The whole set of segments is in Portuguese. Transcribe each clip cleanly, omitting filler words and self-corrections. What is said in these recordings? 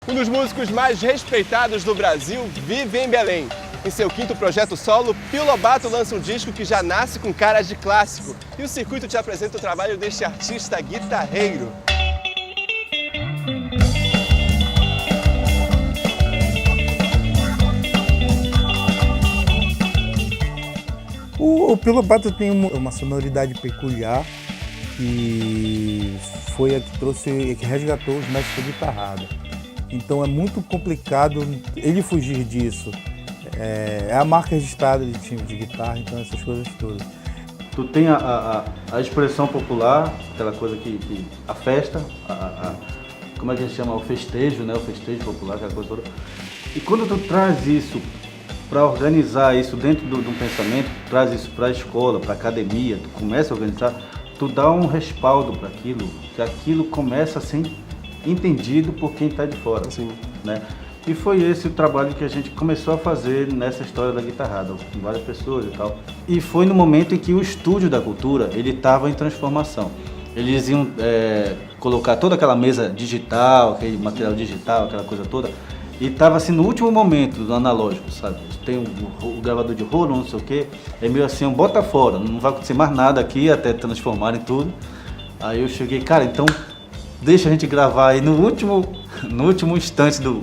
Um dos músicos mais respeitados do Brasil vive em Belém. Em seu quinto projeto solo, Pio Lobato lança um disco que já nasce com cara de clássico. E o circuito te apresenta o trabalho deste artista guitarreiro. O Pio Lobato tem uma sonoridade peculiar que foi a que trouxe, que resgatou os mestres da guitarrada. Então é muito complicado ele fugir disso. É a marca registrada de time de guitarra, então essas coisas todas. Tu tem a expressão popular, aquela coisa que a festa, como é que a gente chama? O festejo, né? O festejo popular, aquela coisa toda. E quando tu traz isso para organizar isso dentro de um pensamento, tu traz isso para a escola, para a academia, tu começa a organizar, tu dá um respaldo para aquilo, que aquilo começa a ser entendido por quem está de fora. Sim. Né? E foi esse o trabalho que a gente começou a fazer nessa história da guitarrada, com várias pessoas e tal. E foi no momento em que o Estúdio da Cultura, ele estava em transformação. Eles iam colocar toda aquela mesa digital, aquele material digital, aquela coisa toda, e estava assim no último momento do analógico, sabe? Tem o gravador de rolo, não sei o quê, é meio assim, bota fora, não vai acontecer mais nada aqui até transformarem tudo. Aí eu cheguei, cara, então deixa a gente gravar aí no último instante do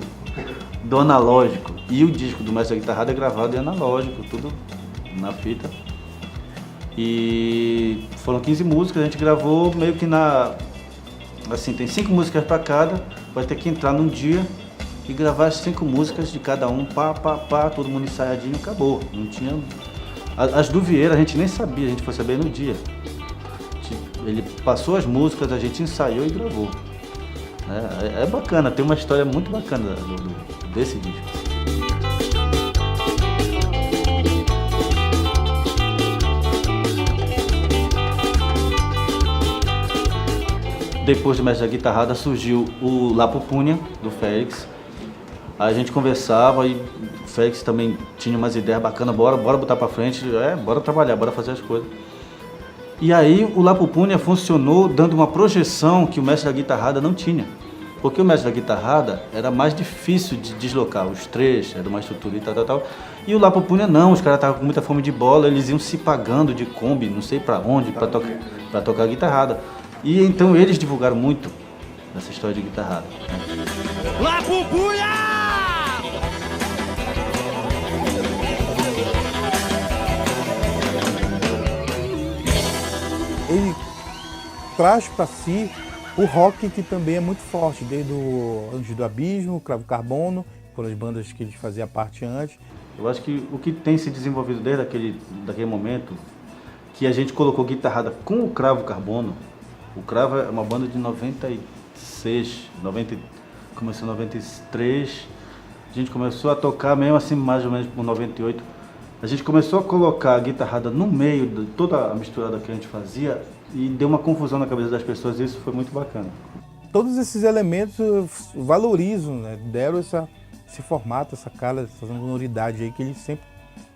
analógico. E o disco do Mestre da Guitarrada é gravado em analógico, tudo na fita. E foram 15 músicas, a gente gravou meio que assim, tem 5 músicas para cada, vai ter que entrar num dia e gravar as 5 músicas de cada um, todo mundo ensaiadinho, acabou. Não tinha... As do Vieira a gente nem sabia, a gente foi saber no dia. Ele passou as músicas, a gente ensaiou e gravou. É bacana, tem uma história muito bacana desse disco. Depois do Mestre da Guitarrada surgiu o La Pupunha, do Félix. Aí a gente conversava e o Félix também tinha umas ideias bacanas, bora botar pra frente, bora trabalhar, bora fazer as coisas. E aí o La Pupunha funcionou dando uma projeção que o Mestre da Guitarrada não tinha. Porque o Mestre da Guitarrada era mais difícil de deslocar, os três, era uma estrutura e tal. E o La Pupunha não, os caras estavam com muita fome de bola, eles iam se pagando de Kombi, não sei pra onde, pra tocar guitarrada. E então eles divulgaram muito essa história de guitarrada. La Pupunha! Ele traz para si o rock, que também é muito forte, desde o Anjos do Abismo, Cravo Carbono, foram as bandas que eles faziam parte antes. Eu acho que o que tem se desenvolvido desde daquele momento, que a gente colocou guitarrada com o Cravo Carbono. O Cravo é uma banda de 96, começou em 93, a gente começou a tocar mesmo assim mais ou menos por 98. A gente começou a colocar a guitarrada no meio de toda a misturada que a gente fazia e deu uma confusão na cabeça das pessoas e isso foi muito bacana. Todos esses elementos valorizam, né? Deram esse formato, essa cara, essa sonoridade aí que ele sempre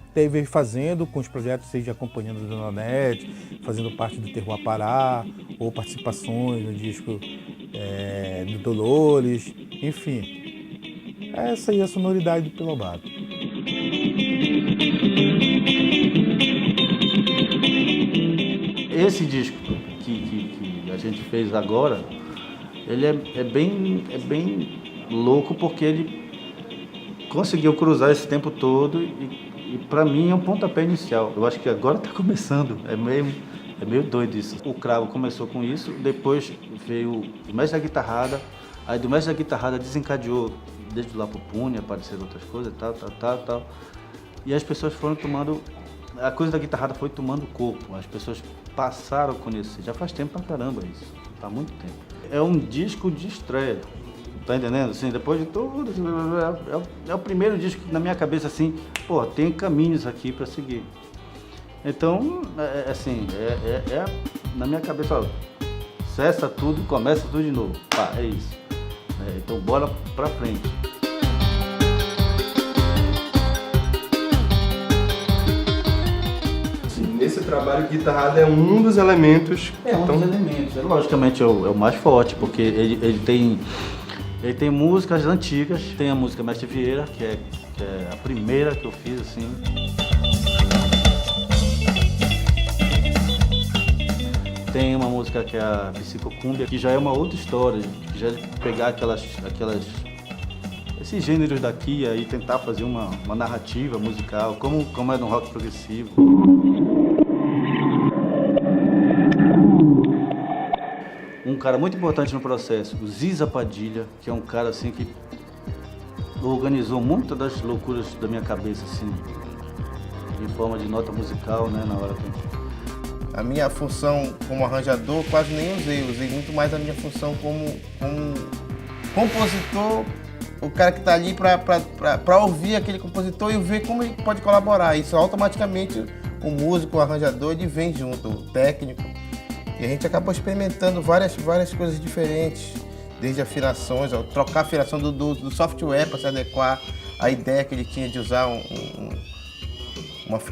esteve fazendo com os projetos, seja acompanhando a Dona Nete, fazendo parte do Terroir Pará, ou participações no disco do Dolores, enfim. Essa aí é a sonoridade do Pio Lobato. Esse disco que a gente fez agora, ele é bem louco porque ele conseguiu cruzar esse tempo todo e para mim é um pontapé inicial. Eu acho que agora está começando, é meio doido isso. O Cravo começou com isso, depois veio o Mestre da Guitarrada, aí do Mestre da Guitarrada desencadeou desde o La Pupunha, apareceram outras coisas, tal. E as pessoas foram tomando, a coisa da guitarrada foi tomando corpo, as pessoas passaram a conhecer, já faz tempo pra caramba isso, há muito tempo. É um disco de estreia, tá entendendo? Assim, depois de tudo, é o primeiro disco que na minha cabeça assim, pô, tem caminhos aqui pra seguir. Então, na minha cabeça, ó, cessa tudo e começa tudo de novo, pá, é isso. Então bora pra frente. Nesse trabalho, guitarrada é um dos elementos. Dos elementos. Logicamente é o mais forte, porque ele Ele tem músicas antigas, tem a música Mestre Vieira, que é a primeira que eu fiz, assim. Tem uma música que é a Psicocúmbia, que já é uma outra história, que já é pegar esses gêneros daqui e tentar fazer uma narrativa musical, como é no rock progressivo. Um cara muito importante no processo, o Ziza Padilha, que é um cara assim que organizou muitas das loucuras da minha cabeça, assim, em forma de nota musical, né, na hora que... A minha função como arranjador quase nem usei muito mais a minha função como compositor, o cara que está ali para ouvir aquele compositor e ver como ele pode colaborar. Isso automaticamente o músico, o arranjador, ele vem junto, o técnico. E a gente acabou experimentando várias coisas diferentes, desde afinações, trocar a afinação do software para se adequar à ideia que ele tinha de usar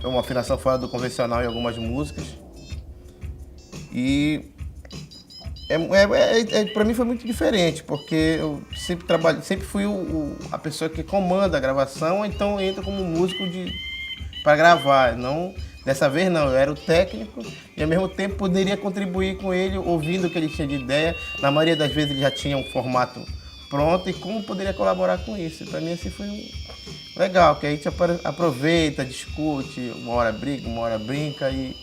uma afinação fora do convencional em algumas músicas. E para mim foi muito diferente, porque eu sempre fui a pessoa que comanda a gravação, então eu entro como músico para gravar. Dessa vez não, eu era o técnico e ao mesmo tempo poderia contribuir com ele, ouvindo o que ele tinha de ideia. Na maioria das vezes ele já tinha um formato pronto e como poderia colaborar com isso. Para mim assim foi legal, que a gente aproveita, discute, uma hora briga, uma hora brinca e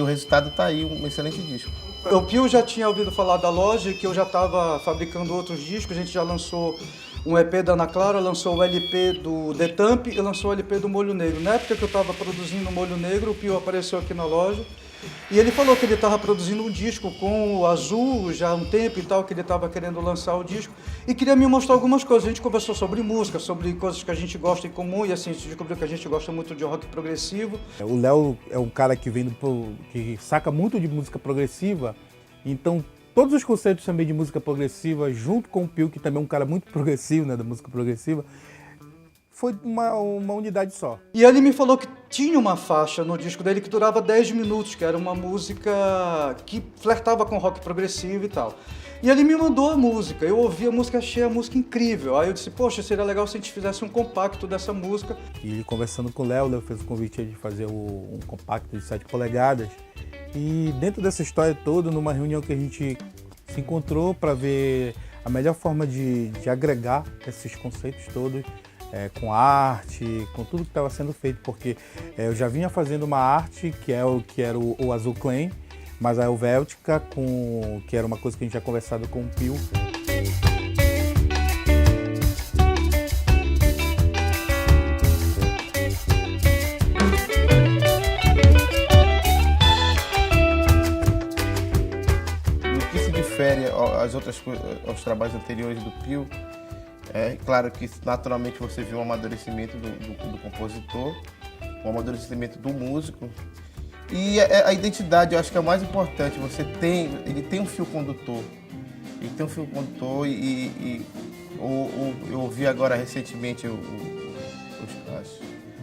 o resultado está aí, um excelente disco. O Pio já tinha ouvido falar da Logic, que eu já estava fabricando outros discos, a gente já lançou um EP da Ana Clara, lançou o LP do The Thump e lançou o LP do Molho Negro. Na época que eu estava produzindo o Molho Negro, o Pio apareceu aqui na loja e ele falou que ele estava produzindo um disco com o Azul já há um tempo e tal, que ele estava querendo lançar o disco e queria me mostrar algumas coisas. A gente conversou sobre música, sobre coisas que a gente gosta em comum e assim a gente descobriu que a gente gosta muito de rock progressivo. O Léo é um cara que que saca muito de música progressiva, então todos os conceitos também de música progressiva, junto com o Pio, que também é um cara muito progressivo, né, da música progressiva, foi uma unidade só. E ele me falou que tinha uma faixa no disco dele que durava 10 minutos, que era uma música que flertava com rock progressivo e tal. E ele me mandou a música, eu ouvi a música, achei a música incrível. Aí eu disse, poxa, seria legal se a gente fizesse um compacto dessa música. E conversando com o Léo fez o convite de fazer um compacto de 7 polegadas. E dentro dessa história toda, numa reunião que a gente se encontrou para ver a melhor forma de agregar esses conceitos todos, com arte, com tudo que estava sendo feito, porque eu já vinha fazendo uma arte que era o Azul Clan, mas a Helvética, que era uma coisa que a gente tinha conversado com o Pio. No que se difere aos trabalhos anteriores do Pio, claro que naturalmente você vê um amadurecimento do compositor, um amadurecimento do músico. E a identidade, eu acho que é o mais importante. Ele tem um fio condutor. Ele tem um fio condutor eu ouvi agora recentemente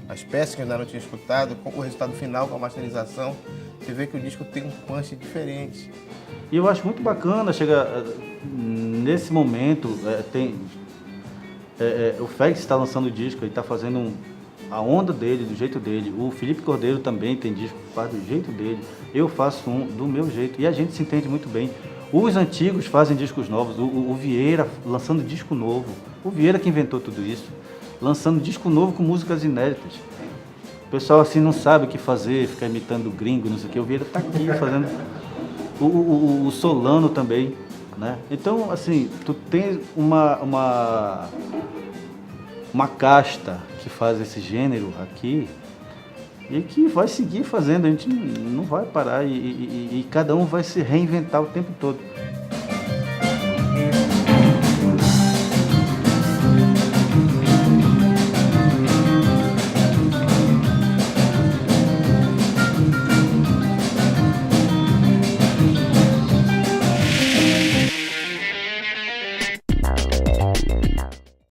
as peças que eu ainda não tinha escutado, o resultado final com a masterização. Você vê que o disco tem um punch diferente. E eu acho muito bacana, nesse momento, o Félix está lançando o disco, ele está fazendo a onda dele, do jeito dele. O Felipe Cordeiro também tem disco, faz do jeito dele. Eu faço um do meu jeito e a gente se entende muito bem. Os antigos fazem discos novos, o Vieira lançando disco novo. O Vieira que inventou tudo isso, lançando disco novo com músicas inéditas. O pessoal assim não sabe o que fazer, fica imitando o gringo, não sei o que. O Vieira está aqui fazendo. O Solano também, né? Então, assim, tu tem uma casta que faz esse gênero aqui e que vai seguir fazendo, a gente não vai parar e cada um vai se reinventar o tempo todo.